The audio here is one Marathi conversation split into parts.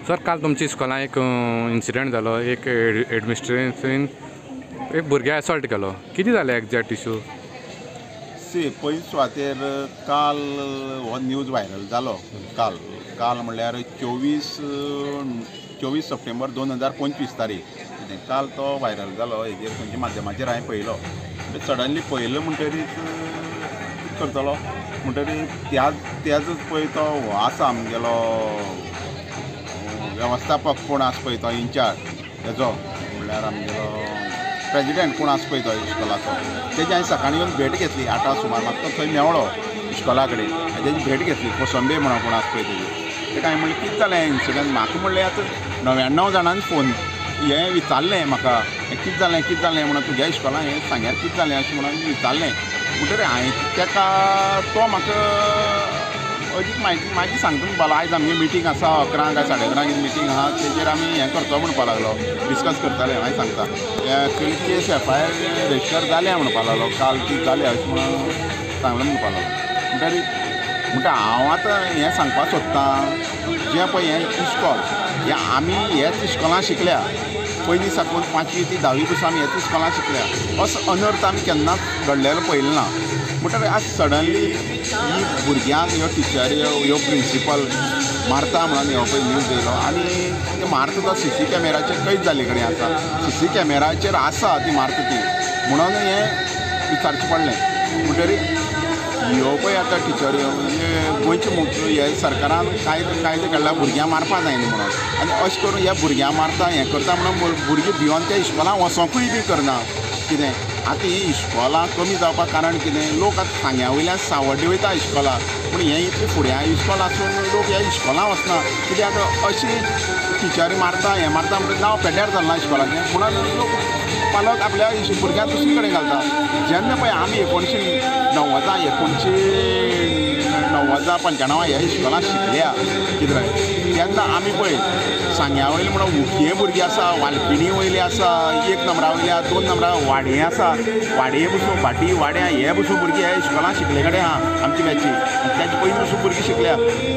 सर काल तुमच्या इस्कॉलान एक इन्सिडेंट जालो, एक एडमिनिस्ट्रेशन एक भुरग्या असॉल्ट केलो. कितें जालें एक्झॅक्ट इशू? पयलीं सुवातेर काल हो न्यूज व्हायरल जालो. काल म्हणल्यार 24 सप्टेंबर 2025 तारीख काल तो व्हायरल जालो. हेजेर खंयच्या माध्यमाचेर हांवें पळयलो. सडनली पळयलो म्हणटरीच कितें करतलो म्हणटरीच त्याच पळय तो आसा आमगेलो वेवस्थापक कोण आसा पळय तो इंचार्ज हेजो म्हणल्यार आमगेलो प्रेजिडेंट कोण आसा पळय तो इस्कॉलाचो तेजी हांवें सकाळीं येवन भेट घेतली 8 सुमार. म्हाका तो थंय मेवळो इस्कॉला कडेन. तेजी भेट घेतली. कोसंबे म्हणून कोण आसा पळय तेजी. तेका हांवें म्हणलें कितें जालें इन्सिडंट. म्हाका म्हणलें आतां 99 जाणांनी फोन हें विचारलें म्हाका कितें जालें म्हणून तुज्या इस्कॉलान हें सांग्यार कितें जालें अशें म्हणून विचारलें. म्हणटकीर हांवें तेका तो म्हाका अदीक म्हायती सांगता म्हणपाक लागलो. आयज आमगे मिटींग आसा 11 काय 11:30 मिटींग आहा तेजेर आमी हें करतो म्हणपाक लागलो. डिस्कस करताले. हांवें सांगता केस FIR रजिस्टर जालें म्हणपाक लागलो. काल ती जालें अशें म्हणून सांगलें म्हणपाक लागलो. म्हणटा हांव आतां हें सांगपाक सोदतां जें पळय हें इस्कॉल हें आमी हेच इस्कॉलान शिकल्या. पयलीं साकून 5वी ते 10वी पासून आमी हेच इस्कॉलान शिकल्या. असो अनर्थ आमी केन्नाच घडलेलो पळयलो ना. म्हणटकीर आज सडनली ही भुरग्यांक ह्यो टिचर ह्यो प्रिंसिपल मारता म्हणून ह्यो पळय न्यूज येयलो. आनी ते मारता तो CC कॅमेराचेर कैद जाल्ले कडेन आसा. CC कॅमेराचेर आसा ती मारता ती म्हणून हें विचारचें पडलें. म्हणटकीर ह्यो पळय आतां टिचऱ्यो म्हणजे गोंयचे मुख्य हे सरकारान कायदे काडला भुरग्यांक मारपा जायना म्हणून. आनी अशें करून ह्या भुरग्यांक मारता हें करता म्हणून भुरगीं भिवून त्या इस्कॉलान वचोंकूय बी करना. कितें आतां ही इस्कॉलां कमी जावपाक कारण कितें लोक आतां सांग्या वयल्यान सावड्डे वयता इस्कॉलाक. पूण हें इतलें फुड्या इस्कॉल आसून लोक ह्या इस्कॉलां वचना. कित्याक अशी टिचरी मारता हें मारता म्हणटा नांव पेड्ड्यार जालें ना इस्कॉलाचें म्हणून लोक पालक आपल्या भुरग्यांक दुसरे कडेन घालता. जेन्ना पळय आमी 1990-95 ह्या इस्कॉलान शिकल्या कितें तेन्ना आमी पळय सांग्या वयले म्हणून उखये भुरगीं आसा, वालपिणी वयले आसा, 1 नंबरा वयल्या 2 नंबरा वाडये आसा. वाडये बसून भाटी वाड्या हे बसून भुरगीं ह्या इस्कॉलान शिकले कडेन आहा आमची बॅची. तेजे पयलीं बसून भुरगीं शिकल्या.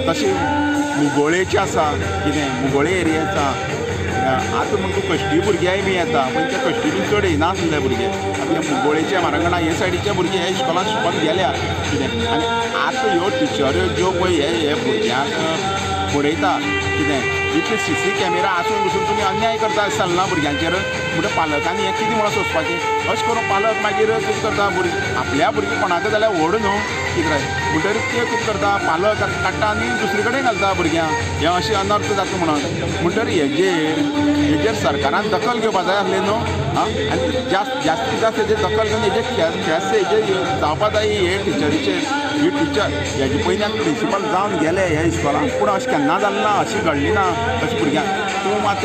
तशें मुगोळेची आसा कितें मुगोळे एरियेचा. आतां म्हणटा कश्टी भुरग्याय बी येता पण त्या कश्टी बी चड येना आसले भुरगे. आतां मुगोळेच्या म्हारंगणा हे सायडीचे भुरगे ह्या इस्कॉलान शिकून गेल्या कितें. आनी आतां ह्यो टिचऱ्यो ज्यो पळय हे भुरग्यांक पळयता कितें इतले CC कॅमेरा आसून बसून तुमी अन्याय करता चलना भुरग्यांचेर. म्हणटा पालकांनी हें कितें म्हणून सोंसपाचें. अशें करून पालक मागीर कितें करता आपल्या भुरगीं कोणाकय जाल्यार व्हड न्हू कितें म्हणटकीर ते कितें करता पालक काडटा आनी दुसरे कडेन घालता भुरग्यांक. हें अशें अनर्थ जाता म्हणून. म्हणटकीर हेजेर सरकारान दखल घेवपा जाय आसलें न्हू. आनी जास्तीत जास्त हेजेर दखल घेवन हेजेर खेस हेजेर जावपा जाय हे टिचरीचेर. ही टिचर हेजे पयल्यान प्रिंसिपल जावन गेले ह्या इस्कॉलान पूण अशें केन्ना जालें ना. अशी घडली ना अशें भुरग्यांक. तूं मात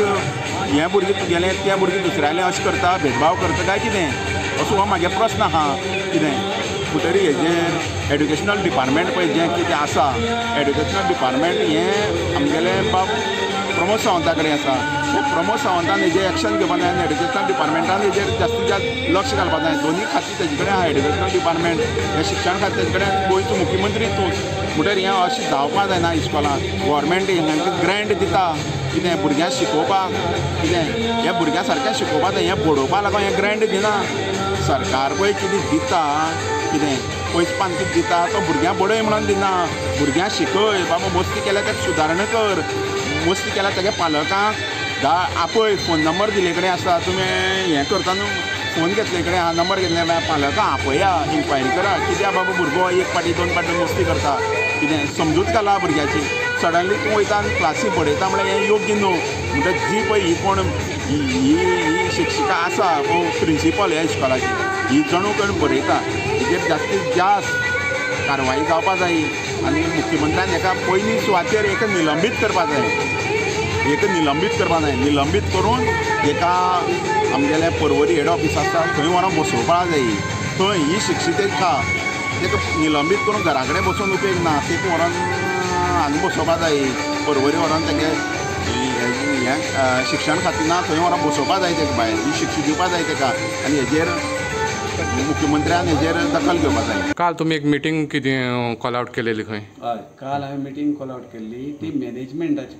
हें भुरगें तुगेलें त्या भुरगीं दुसऱ्यालें अशें करता भेदभाव करता काय कितें असो हो म्हागे प्रस्न आहा कितें. म्हणटरी हेजेर एड्युकेशनल डिपार्टमेंट पळय जें कितें आसा एड्युकेशनल डिपार्टमेंट हें आमगेलें बाब प्रमोद सावंता कडेन आसा. ते प्रमोद सावंतान हेजेर एक्शन घेवपा जाय आनी एड्युकेशनल डिपार्टमेंटान हेजेर जास्तीत जास्त लक्ष घालपा जाय. दोनूय खातीर तेजे कडेन आहा. एड्युकेशनल डिपार्टमेंट हें शिक्षण खातें तेजे कडेन गोंयचो मुख्यमंत्री तूं. म्हणटकीर हें अशें जावपा जायना इस्कॉलान. गव्हर्मेंट हांकां ग्रँट दिता कितें भुरग्यांक शिकोवपाक कितें ह्या भुरग्यां सारकें शिकोवपा जाय. हें बडोवपा लागून हें ग्रँट दिना. सरकार पळय कितें दिता कितें पयसपान कितें दिता तो भुरग्यांक बडय म्हणून दिना. भुरग्यांक शिकय बाबा मस्ती केल्यार तेका सुदारणा कर. मस्ती केल्यार तेगे पालकांक आपय फोन नंबर दिले कडेन आसा. तुमी हें करता न्हू फोन घेतले कडेन आहा नंबर घेतले पालकां आपया इन्क्वायरी करा कित्याक बाबा भुरगो 1 फावटी 2 फावटी मस्ती करता कितें समजूत घाला भुरग्याची. सडनली तूं वयता आनी क्लासी पडयता म्हळ्यार हें योग्य न्हू. म्हणटा जी पळय ही कोण ही शिक्षिका आसा प्रिंसिपल ह्या इस्कॉलाची ही जणू करून बरयता हेजेर जास्तीत जास्त कारवाही जावपा जाय. आनी मुख्यमंत्र्यान हेका पयलीं सुवातेर हेका निलंबीत करपा जाय. निलंबीत करून हेका आमगेलें पर्वरी हेड ऑफिस आसा थंय व्हरोन बसोवपा जाय. थंय ही शिक्षिकेका तेका निलंबीत करून घरा कडेन बसोवन उपेग ना. तेका व्हरोन हांगा बसोवपा जाय. पर्वरी व्हरोन तेगे हें शिक्षण खातीर ना थंय व्हरोन बसोवपा जाय तेका भायर ही शिक्षा दिवपा जाय तेका. आनी हेजेर मुख्यमंत्र्यान हेजेर दखल घेवपाक जाय. काल तुमी एक मिटींग कितें कॉल आउट केलेली खंय? हय, काल हांवें मिटींग कॉल आउट केल्ली ती मॅनेजमेंटाची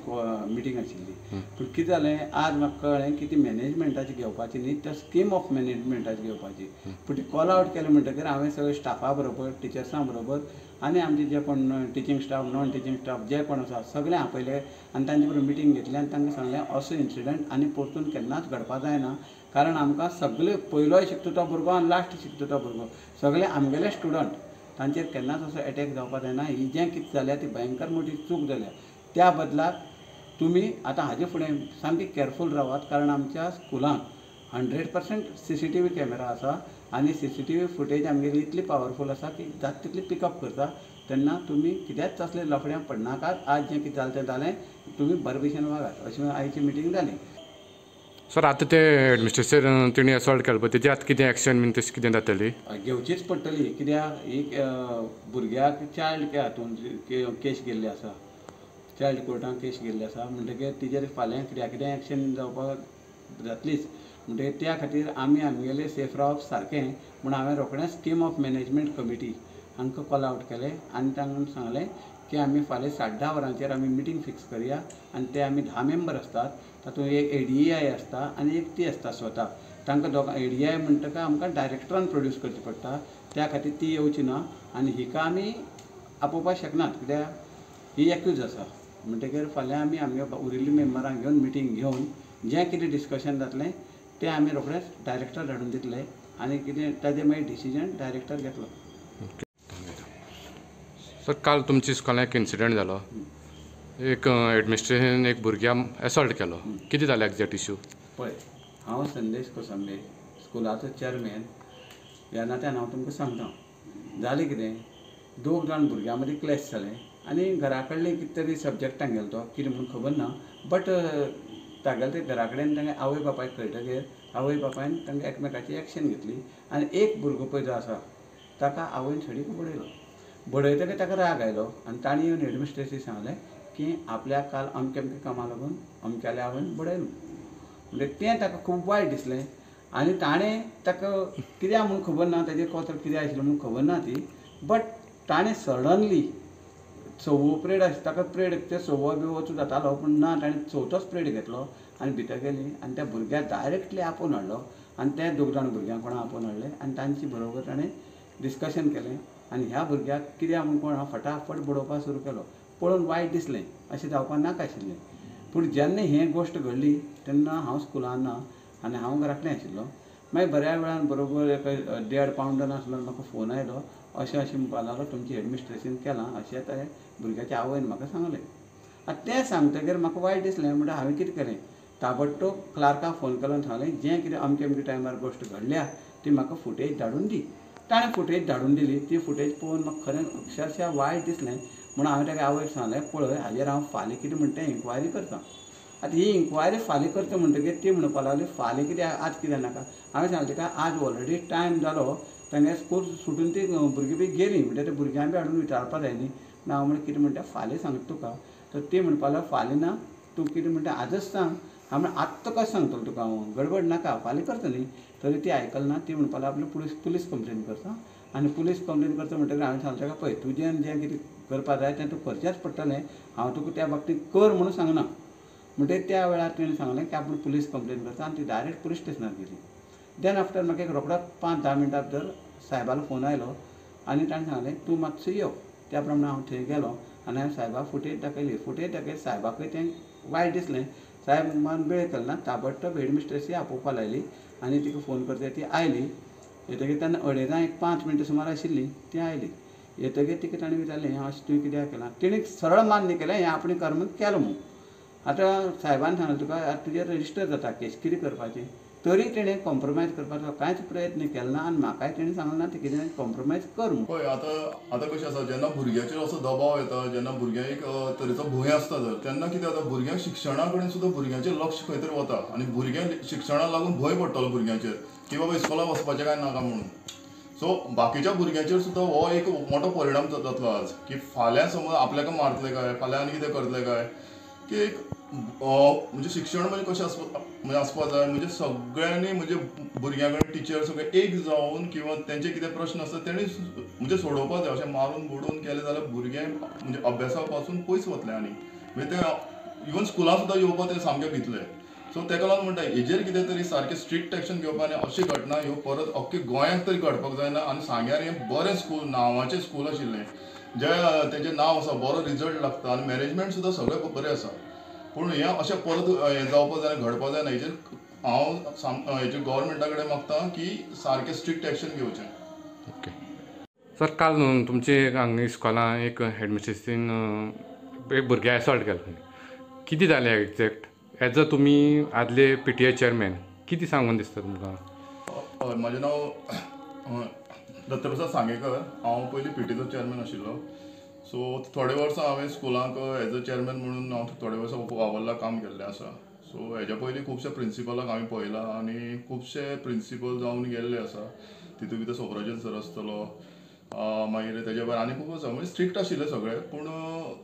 मिटींग आशिल्ली. पूण कितें जालें, आज म्हाका कळ्ळें की ती मॅनेजमेंटाची घेवपाची न्ही, त्या स्कीम ऑफ मॅनेजमेंटाची घेवपाची. पूण ती कॉल आउट केलें म्हणटकीर हांवें सगळे स्टाफा बरोबर, टिचर्सां बरोबर आनी आमचे जे कोण teaching staff, non teaching staff जे कोण आसा सगळे आपयले आनी तांचे बरोबर मिटींग घेतली आनी तांकां सांगलें असो इन्सिडंट आनी परतून केन्नाच घडपाक जायना. कारण आमकां सगळे पयलोय शिकता तो भुरगो आनी लास्ट शिकता तो भुरगो सगळे आमगेले स्टुडंट, तांचेर केन्नाच असो एटॅक जावपाक जायना. ही जें कितें जाल्या ती भयंकर मोठी चूक जाल्या. त्या बदलाक तुमी आतां हाजे फुडें सामकी केअरफूल रावात. कारण आमच्या स्कुलांत 100% CCTV कॅमेरा आसा आनी CCTV फुटेज आमगेली इतली पावरफूल आसा की जाता तितली पिकअप करता. तेन्ना तुमी कित्याच असले लफड्यां पडनाकात. आज जें कितें जालें तें जालें, तुमी बरे भशेन वागात. अशी आयची मिटींग जाली. सर आतां ते एडमिनिस्ट्रेशन तेणी असॉल्ट केलो पळय तेजें आतां कितें एक्शन बीन तशें कितें जातली? घेवचीच पडटली. कित्याक ही भुरग्याक चायल्ड हातूंत केस गेल्ली आसा, चायल्ड कोर्टांत केस गेल्ली आसा. म्हणटकीर तिजेर फाल्यां कितें एक्शन जावपाक जातलीच. म्हणटकीर त्या खातीर आमी आमगेलें सेफ रावप सारकें म्हूण हांवें रोखडेंच स्कीम ऑफ मॅनेजमेंट कमिटी हांकां कॉल आउट केलें आनी तांकां सांगलें की आमी फाल्यां 10:30 वरांचेर आमी मिटींग फिक्स करया. आनी ते आमी 10 मेंबर आसतात. तातूंत एक ADI आसता आनी एक ती आसता स्वता. तांकां दोगां ADI म्हणटका आमकां डायरेक्टरान प्रोड्यूस करची पडटा. त्या खातीर ती येवची ना आनी हिका आमी आपोवपाक शकनात कित्याक ही एक्यूज आसा. म्हणटकीर फाल्यां आमी आमगे उरिल्ल्या मेंबरांक घेवन मिटींग घेवन जें कितें डिस्कशन जातलें तें आमी रोखडेंच डायरेक्टर धाडून दितले आनी कितें ताजें मागीर डिसिजन डायरेक्टर घेतलो. सर काल तुमच्या स्कुलान एक इन्सिडंट जालो. एक एडमिनिस्ट्रेशन एक भुरग्याक एसॉल्ट केलो. कितें जालें एक्झॅक्ट इश्यू? पळय, हांव संदेश कोसंबे स्कुलाचो चेअरमॅन ह्या नात्यान हांव तुमकां सांगता. जालें कितें, दोग जाण भुरग्यां मदीं क्लॅश जालें आनी घरा कडले कितें तरी सब्जॅक्ट तांगेलो तो कितें म्हणून खबर ना. बट तागेले ते घरा कडेन तांगे आवय बापायक कळटकीर आवय बापायन तांकां एकमेकाची एक्शन घेतली आनी एक भुरगो पळय जो आसा ताका आवयन छडीक बडयलो. बडयतकीर ताका राग आयलो आनी ताणें येवन एडमिनिस्ट्रेशन सांगलें की आपल्याक काल अमके अमके कामां लागून अमक्याल्या आवयन बडयलो. म्हणजे तें ताका खूब वायट दिसलें आनी ताणें ताका कित्याक म्हूण खबर ना, ताजेर कोतर कितें आशिल्लो म्हूण खबर ना ती. बट ताणें सडनली 4वो पिरेड आशिल्लो ताका पिरेड ते 4वो बिवो वचूं जातालो पूण ना, ताणें 4थोच पिरेड घेतलो आनी भितर गेली आनी त्या भुरग्याक डायरेक्टली आपोवन हाडलो आनी ते दोग जाण भुरग्यांक कोणा आपोवन हाडले आनी तांचे बरोबर ताणें डिस्कशन केलें आनी ह्या भुरग्याक कित्याक म्हूण कोण फटाफट बडोवपाक सुरू केलो. पळोवन वायट दिसलें, अशें जावपाक नाका आशिल्लें. पूण जेन्ना हें गोश्ट घडली तेन्ना हांव स्कुलान ना आनी हांव घराकडेन आशिल्लो. मागीर बऱ्या वेळान बरोबर एक 1.5 पावंडान आसलो म्हाका फोन आयलो. अशें म्हणपाक लागलो तुमचें एडमिनिस्ट्रेशन केलां अशें ते भुरग्याच्या आवयन म्हाका सांगलें. आतां तें सांगतकीर म्हाका वायट दिसलें. म्हणटा हांवें कितें केलें, ताबडतोब क्लार्काक फोन केलो आनी सांगलें जें कितें अमके अमके टायमार गोश्ट घडल्या ती म्हाका फुटेज धाडून दी. ताणें फुटेज धाडून दिली. ती फुटेज पळोवन म्हाका खरें अक्षरशा वायट दिसलें. म्हणून हांवें ताका आवयक सांगलें पळय हाजेर हांव फाल्यां कितें म्हणटा तें इन्क्वायरी करतां. आतां ही इन्क्वायरी फाल्यां करता म्हणटकीर ती म्हणपाक लागली फाल्यां कित्याक आज कित्याक नाका. हांवें सांगलें ताका आज ऑलरेडी टायम जालो, तांगे स्कूल सुटून ती भुरगीं बी गेलीं म्हणटा ते भुरग्यां बी हाडून विचारपाक जाय न्ही. ना हांव म्हणलें कितें म्हणटा फाल्यां सांगता तुका. तर ती म्हणपाक लागली फाल्यां ना, तूं कितें म्हणटा आजच सांग. हांव म्हणलें आत्तां कशें सांगतलो तुका हांव, गडबड नाका फाल्यां करता न्ही. तरी ती आयकली ना. ती म्हणपाक लागली पुलीस कंप्लेन करता आनी पुलीस कंप्लेन करता म्हणटकीर हांवें सांगलें ताका पळय तुजें जें कितें करपाक जाय तें तूं करचेंच पडटलें. हांव तुका त्या बाबतींत कर म्हणून सांगना. म्हणटकीर त्या वेळार तेणें सांगलें की आपूण पुलीस कंप्लेन करता आनी ती डायरेक्ट पुलीस स्टेशनार गेली. देन आफ्टर म्हाका एक रोखडो 5-10 मिनटां भितर साहेबालो फोन आयलो आनी ताणें सांगलें तूं मातसो यो. त्या प्रमाणे हांव थंय गेलो आनी हांवें साहेबाक फुटेज दाखयली. फुटेज दाखयली साहेबाकूय तें वायट दिसलें. साहेब मान वेळ केलो ना, ताबडतोब हेडमिस्ट्रेसी आपोवपाक लायली आनी तिका फोन करता ती आयली. येतकीर तेन्ना 2:30 एक 5 मिनटां सुमार आशिल्ली ती आयली. येतकीर तिका ताणें विचारलें हें अशें तुवें कित्याक केलां. तिणें सरळ मान्य केलें हें आपणें कर्म केलो म्हणून. आतां साहेबान सांगलें तुका आतां तुजेर रजिस्टर जाता केस कितें करपाचें. तरी तेणें कॉम्प्रोमायज करपाचो कांयच प्रयत्न केलो ना आनी म्हाकाय तेणें सांगलें ना तें कितें कॉम्प्रोमायज कर म्हणून. पळय आतां कशें आसा जेन्ना भुरग्याचेर असो दबाव येता, जेन्ना भुरग्यांक एक तरेचो भंय आसता जर तेन्ना कितें जाता भुरग्यांक शिक्षणा कडेन सुद्दां भुरग्यांचें लक्ष खंय तरी वता आनी भुरग्यांक शिक्षणाक लागून भंय पडटलो भुरग्यांचेर की बाबा इस्कॉलाक वचपाचें काय नाका म्हणून. सो बाकीच्या भुरग्यांचेर सुद्दां हो एक मोठो परिणाम जातलो आज की फाल्यां समज आपल्याक मारतले काय, फाल्यां आनी कितें करतले काय, की एक म्हणजे शिक्षण म्हणजे कशें आसपा जाय म्हणजे सगळ्यांनी म्हणजे भुरग्यां कडेन टिचर सगळे एक जावन किंवा तेंचे कितें प्रश्न आसता तेणी म्हणजे सोडोवपा जाय. अशें मारून बुडून केलें जाल्यार भुरगे म्हणजे अभ्यासा पासून पयस वतले आनी म्हणजे ते इवन स्कुलां सुद्दां येवपा ते सामके भितले. सो तेका लागून म्हणटा हेजेर कितें तरी सारकें स्ट्रिक्ट एक्शन घेवपा आनी अशी घटना ह्यो परत अख्खे गोंयांत तरी घडपाक जायना. आनी सांग्यार हें बरें स्कूल नांवाचें स्कूल आशिल्लें जे तेजें नांव आसा बरो रिजल्ट लागता आनी मॅनेजमेंट सुद्दां सगळें बरें आसा. पूण हें अशें परत हें जावपा जाय घडपा जायना. हेजेर हांव हेजेर गव्हर्मेंटा कडेन मागतां की सारकें स्ट्रिक्ट एक्शन घेवचें. ओके सर, काल न्हू तुमचे हांगा इस्कॉलान एक हेडमिस्ट्रेसीन एक भुरगें एसॉल्ट केलें. कितें जालें एग्जॅक्ट एज अ तुमी आदले PTA चेअरमॅन कितें सांगून दिसता तुमकां? हय, म्हजें नांव दत्तप्रसाद सांगेकर. हांव पयलीं PTचो चेअरमॅन आशिल्लो. सो थोडे वर्सां हांवें स्कुलांक एज अ चेअरमॅन म्हणून हांव थोडे वर्सां वावरला काम केल्लें आसा. सो हेज्या पयलीं खुबशे प्रिंसिपलाक हांवें पळयलां आनी खुबशे प्रिंसिपल जावन गेल्ले आसा. तितून भितर सुपरवायजर सर आसतलो, मागीर तेजे भायर आनी खूब आसा म्हणजे स्ट्रिक्ट आशिल्ले सगळे. पूण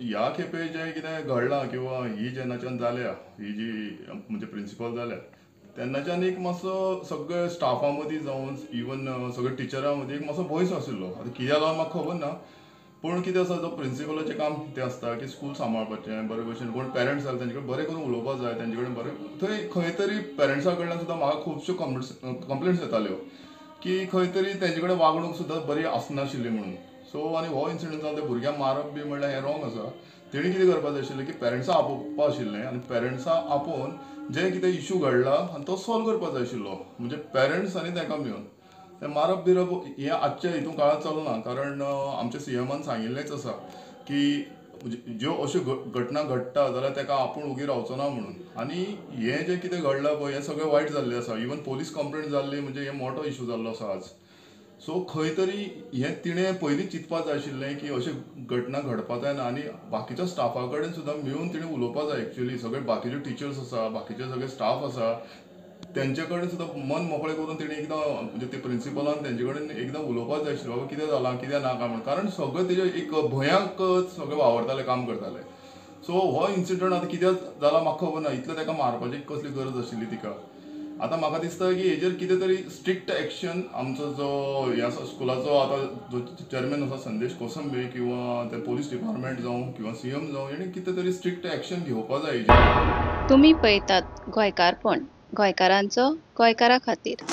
ह्या खेपे जें कितें घडलां किंवा ही जेन्नाच्यान जाल्या ही जी म्हणजे प्रिंसिपल जाल्या तेन्नाच्यान एक मातसो सगळे स्टाफा मदीं जावन इवन सगळे टिचरां मदीं एक मातसो भंय आशिल्लो. आतां कित्याक लागून म्हाका खबर ना. पूण कितें आसा जो प्रिंसिपलाचें काम कितें आसता की स्कूल सांबाळपाचें बरे भशेन. कोण पेरंट्स जाले तेंचे कडेन बरें करून उलोवपा जाय. तेंचे कडेन बरें थंय खंय तरी पेरंट्सां कडल्यान सुद्दां म्हाका खुबश्यो कंप्लेंट्स येताल्यो की खंय तरी तेंचे कडेन वागणूक सुद्दां बरी आसनाशिल्ली म्हणून. सो आनी हो इन्सिडंट जावन त्या भुरग्यांक मारप बी म्हणल्यार हें रॉंग आसा. तेणी कितें करपाक जाय आशिल्लें की पेरंट्सां आपोवपा आशिल्लें आनी पेरंट्सां आपोवन जें कितें इशू घडला आनी तो सॉल्व करपाक जाय आशिल्लो. म्हणजे पेरंट्स आनी ताका मेळून तें मारप बिरप हें आजच्या हितून काळांत चलना. कारण आमच्या CMन सांगिल्लेंच आसा की ज्यो अश्यो घटना घडटा जाल्यार तेका आपूण उगी रावचो ना म्हणून. आनी हें जें कितें घडलां पळय हें सगळें वायट जाल्लें आसा. इवन पोलीस कंप्लेंट जाल्ली म्हणजे हें मोठो इशू जाल्लो आसा आज. सो खंय तरी हें तिणें पयलीं चिंतपाक जाय आशिल्लें की अशी घटना घडपाक जायना आनी बाकीच्या स्टाफा कडेन सुद्दां मेळून तिणें उलोवपाक जाय. एक्चुअली सगळे बाकीचे टिचर्स आसा, बाकीचे सगळे स्टाफ आसा, तेंचे कडेन सुद्दां मन मोकळें करून तेणी एकदां म्हणजे ते प्रिंसिपलान तेंचे कडेन एकदां उलोवपाक जाय आशिल्लें बाबा कितें जालां कितें ना काय म्हणून. कारण सगळे तेजे एक भंयाक सगळे वावरताले, काम करताले. सो हो इन्सिडंट आतां कित्याक जाला म्हाका खबर ना. इतलें ताका मारपाची कसली गरज आशिल्ली तिका. आतां म्हाका दिसता की हेजेर कितें तरी स्ट्रिक्ट एक्शन आमचो जो ह्या स्कुलाचो आतां जो चेअरमॅन आसा संदेश कोसंबे किंवा ते पोलीस डिपार्टमेंट जावं किंवा CM जावं हेणी कितें तरी स्ट्रिक्ट एक्शन घेवपाक जाय हेजेर. तुम्ही पळयतात गोंयकारपण, गोंयकारांचो गोंयकारा खातीर.